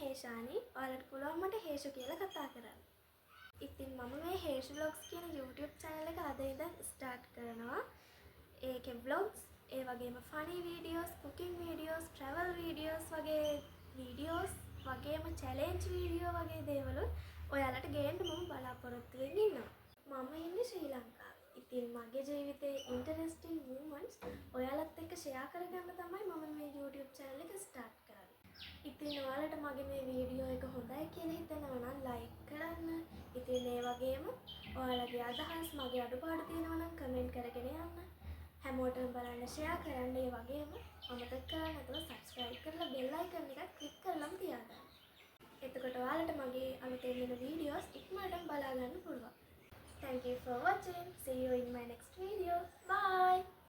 හේෂානි. ඔයාලට පුළුවන් මට හේෂු කියලා කතා කරන්න. ඉතින් මම මේ හේෂු vlogs කියන YouTube channel එක අද ඉඳන් start කරනවා. ඒකේ vlogs, ඒ වගේම funny videos, cooking videos, travel videos වගේ videos වගේම challenge video වගේ දේවල් ඔයාලට ගේන්න මම බලාපොරොත්තු වෙමින් ඉන්නවා. මම ඉන්නේ ශ්‍රී ලංකාවේ. ඉතින් මගේ ජීවිතේ interesting moments ඔයාලත් එක්ක share කරගන්න තමයි මම මේ YouTube channel එක start කරන්නේ. ඉතින් ඔයාලට මගේ මේ වීඩියෝ එක හොඳයි කියලා හිතෙනවා නම් like කරන්න. ඉතින් ඒ වගේම ඔයාලගේ අදහස් මගේ අඩුපාඩු තියෙනවා නම් comment කරගෙන යන්න. හැමෝටම බලන්න share කරන්න. ඒ වගේම අමතක කරන්න නැතුව subscribe කරලා bell icon එක click කරලම තියාගන්න. එතකොට ඔයාලට මගේ අලුතෙන් එන videos ඉක්මනටම බලා ගන්න පුළුවන්. Thank you for watching. See you in my next video.